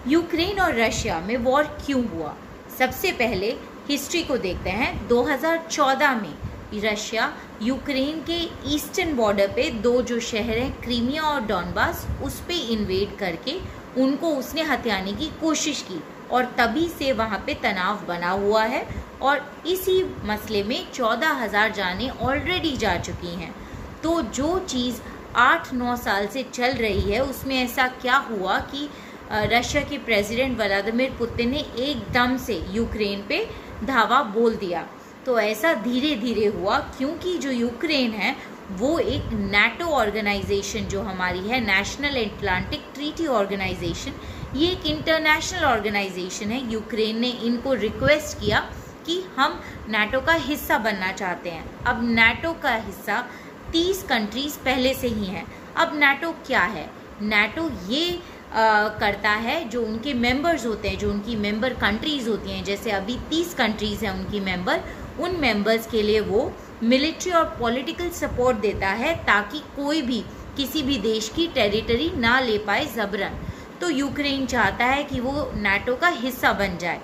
Ukraine और Russia में war क्यों हुआ? सबसे पहले हिस्ट्री को देखते हैं। 2014 में रशिया यूक्रेन के ईस्टर्न बॉर्डर पे दो जो शहर हैं क्रीमिया और डॉनबास, उस पे इन्वेड करके उनको उसने हथियाने की कोशिश की और तभी से वहाँ पे तनाव बना हुआ है और इसी मसले में 14,000 जानें ऑलरेडी जा चुकी हैं। तो जो चीज़ 8-9 साल से चल रही है उसमें ऐसा क्या हुआ कि रशिया के प्रेसिडेंट व्लादिमीर पुतिन ने एकदम से यूक्रेन पे धावा बोल दिया। तो ऐसा धीरे धीरे हुआ क्योंकि जो यूक्रेन है वो एक नाटो ऑर्गेनाइजेशन जो हमारी है, नेशनल अटलांटिक ट्रीटी ऑर्गेनाइजेशन, ये एक इंटरनेशनल ऑर्गेनाइजेशन है। यूक्रेन ने इनको रिक्वेस्ट किया कि हम नाटो का हिस्सा बनना चाहते हैं। अब नाटो का हिस्सा 30 कंट्रीज पहले से ही हैं। अब नाटो क्या है? नाटो ये करता है जो उनके मेंबर्स होते हैं, जो उनकी मेंबर कंट्रीज होती हैं, जैसे अभी 30 कंट्रीज हैं उनकी मेंबर, उन मेंबर्स के लिए वो मिलिट्री और पॉलिटिकल सपोर्ट देता है ताकि कोई भी किसी भी देश की टेरिटरी ना ले पाए जबरन। तो यूक्रेन चाहता है कि वो नाटो का हिस्सा बन जाए,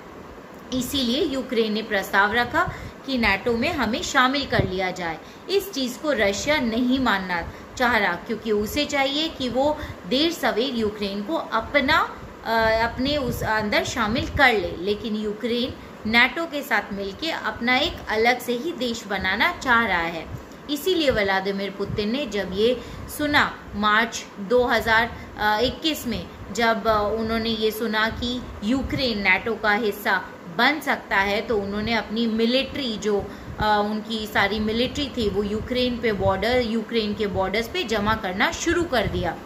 इसीलिए यूक्रेन ने प्रस्ताव रखा कि नाटो में हमें शामिल कर लिया जाए। इस चीज़ को रशिया नहीं मानना चाह रहा क्योंकि उसे चाहिए कि वो देर सवेर यूक्रेन को अपने उस अंदर शामिल कर ले, लेकिन यूक्रेन नाटो के साथ मिलके अपना एक अलग से ही देश बनाना चाह रहा है। इसीलिए व्लादिमीर पुतिन ने जब ये सुना मार्च 2021 में, जब उन्होंने ये सुना कि यूक्रेन नाटो का हिस्सा बन सकता है, तो उन्होंने अपनी मिलिट्री जो उनकी सारी मिलिट्री थी वो यूक्रेन के बॉर्डर्स पे जमा करना शुरू कर दिया।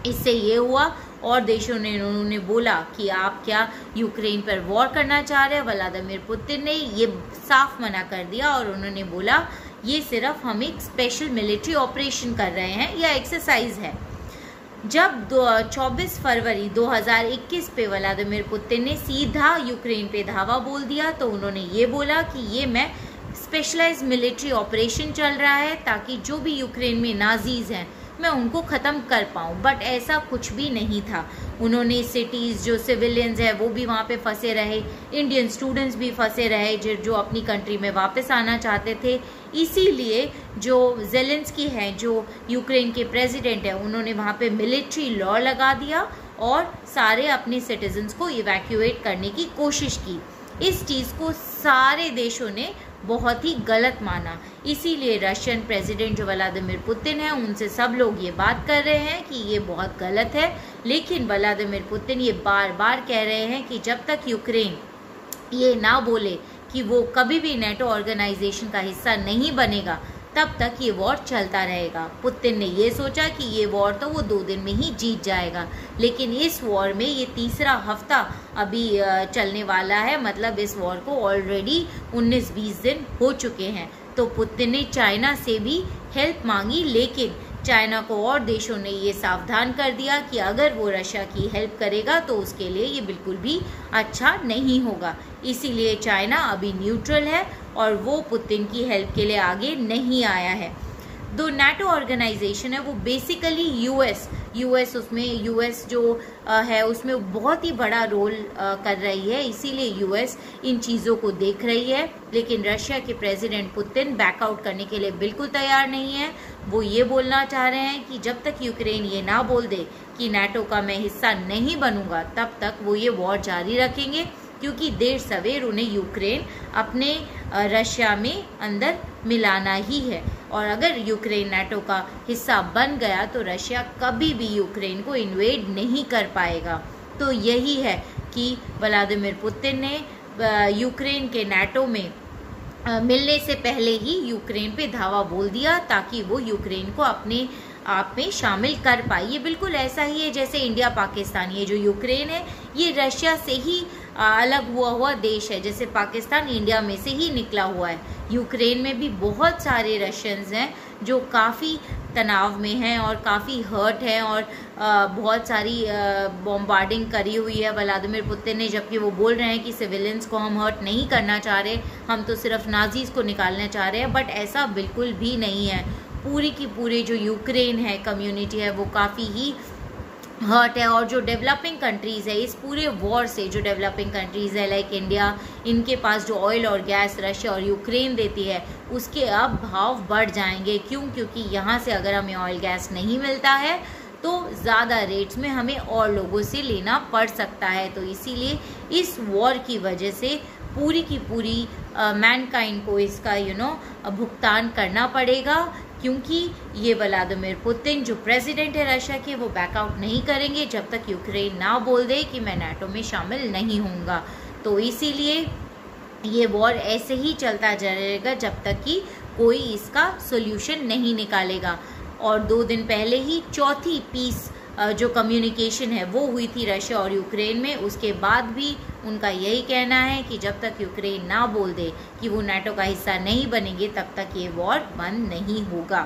इससे ये हुआ और देशों ने उन्होंने बोला कि आप क्या यूक्रेन पर वॉर करना चाह रहे हैं। व्लादिमीर पुतिन ने ये साफ मना कर दिया और उन्होंने बोला ये सिर्फ हम एक स्पेशल मिलिट्री ऑपरेशन कर रहे हैं या एक्सरसाइज है। जब 24 फरवरी 2021 पे व्लादिमीर पुतिन ने सीधा यूक्रेन पे धावा बोल दिया, तो उन्होंने ये बोला कि ये मैं स्पेशलाइज्ड मिलिट्री ऑपरेशन चल रहा है ताकि जो भी यूक्रेन में नाजीज हैं मैं उनको ख़त्म कर पाऊँ, बट ऐसा कुछ भी नहीं था। उन्होंने सिटीज़ जो सिविलियंस हैं वो भी वहाँ पे फंसे रहे, इंडियन स्टूडेंट्स भी फंसे रहे जो अपनी कंट्री में वापस आना चाहते थे। इसीलिए जो ज़ेलेंस्की हैं, जो यूक्रेन के प्रेसिडेंट हैं, उन्होंने वहाँ पे मिलिट्री लॉ लगा दिया और सारे अपने सिटीजन्स को इवैक्यूएट करने की कोशिश की। इस चीज़ को सारे देशों ने बहुत ही गलत माना। इसीलिए रशियन प्रेसिडेंट जो व्लादिमीर पुतिन है उनसे सब लोग ये बात कर रहे हैं कि ये बहुत गलत है, लेकिन व्लादिमीर पुतिन ये बार बार कह रहे हैं कि जब तक यूक्रेन ये ना बोले कि वो कभी भी नाटो ऑर्गेनाइजेशन का हिस्सा नहीं बनेगा तब तक ये वॉर चलता रहेगा। पुतिन ने ये सोचा कि ये वॉर तो वो 2 दिन में ही जीत जाएगा, लेकिन इस वॉर में ये तीसरा हफ्ता अभी चलने वाला है, मतलब इस वॉर को ऑलरेडी 19-20 दिन हो चुके हैं। तो पुतिन ने चाइना से भी हेल्प मांगी, लेकिन चाइना को और देशों ने ये सावधान कर दिया कि अगर वो रशिया की हेल्प करेगा तो उसके लिए ये बिल्कुल भी अच्छा नहीं होगा। इसीलिए चाइना अभी न्यूट्रल है और वो पुतिन की हेल्प के लिए आगे नहीं आया है। दो नाटो ऑर्गेनाइजेशन है वो बेसिकली यूएस उसमें यूएस जो है उसमें बहुत ही बड़ा रोल कर रही है, इसीलिए यूएस इन चीज़ों को देख रही है। लेकिन रशिया के प्रेसिडेंट पुतिन बैकआउट करने के लिए बिल्कुल तैयार नहीं है। वो ये बोलना चाह रहे हैं कि जब तक यूक्रेन ये ना बोल दे कि नाटो का मैं हिस्सा नहीं बनूंगा तब तक वो ये वॉर जारी रखेंगे, क्योंकि देर सवेर उन्हें यूक्रेन अपने रशिया में अंदर मिलाना ही है। और अगर यूक्रेन नाटो का हिस्सा बन गया तो रशिया कभी भी यूक्रेन को इन्वेड नहीं कर पाएगा। तो यही है कि व्लादिमीर पुतिन ने यूक्रेन के नाटो में मिलने से पहले ही यूक्रेन पे धावा बोल दिया ताकि वो यूक्रेन को अपने आप में शामिल कर पाए। ये बिल्कुल ऐसा ही है जैसे इंडिया पाकिस्तान, ये जो यूक्रेन है ये रशिया से ही अलग हुआ देश है, जैसे पाकिस्तान इंडिया में से ही निकला हुआ है। यूक्रेन में भी बहुत सारे रशियंस हैं जो काफ़ी तनाव में हैं और काफ़ी हर्ट हैं और बहुत सारी बॉम्बार्डिंग करी हुई है व्लादिमीर पुतिन ने, जबकि वो बोल रहे हैं कि सिविलियंस को हम हर्ट नहीं करना चाह रहे, हम तो सिर्फ नाजीज़ को निकालना चाह रहे हैं। बट ऐसा बिल्कुल भी नहीं है। पूरी की पूरी जो यूक्रेन है कम्युनिटी है वो काफ़ी ही हर्ट है। और जो डेवलपिंग कंट्रीज़ है, इस पूरे वॉर से जो डेवलपिंग कंट्रीज़ है लाइक इंडिया, इनके पास जो ऑयल और गैस रशिया और यूक्रेन देती है उसके अब भाव बढ़ जाएंगे। क्यों? क्योंकि यहाँ से अगर हमें ऑयल गैस नहीं मिलता है तो ज़्यादा रेट्स में हमें और लोगों से लेना पड़ सकता है। तो इसीलिए इस वॉर की वजह से पूरी की पूरी मैनकाइंड को इसका भुगतान करना पड़ेगा, क्योंकि ये व्लादिमीर पुतिन जो प्रेसिडेंट है रशिया के, वो बैकआउट नहीं करेंगे जब तक यूक्रेन ना बोल दे कि मैं नाटो में शामिल नहीं होऊंगा। तो इसीलिए ये वॉर ऐसे ही चलता जाएगा जब तक कि कोई इसका सोल्यूशन नहीं निकालेगा। और 2 दिन पहले ही चौथी पीस जो कम्युनिकेशन है वो हुई थी रशिया और यूक्रेन में। उसके बाद भी उनका यही कहना है कि जब तक यूक्रेन ना बोल दे कि वो नाटो का हिस्सा नहीं बनेंगे तब तक ये वॉर बंद नहीं होगा।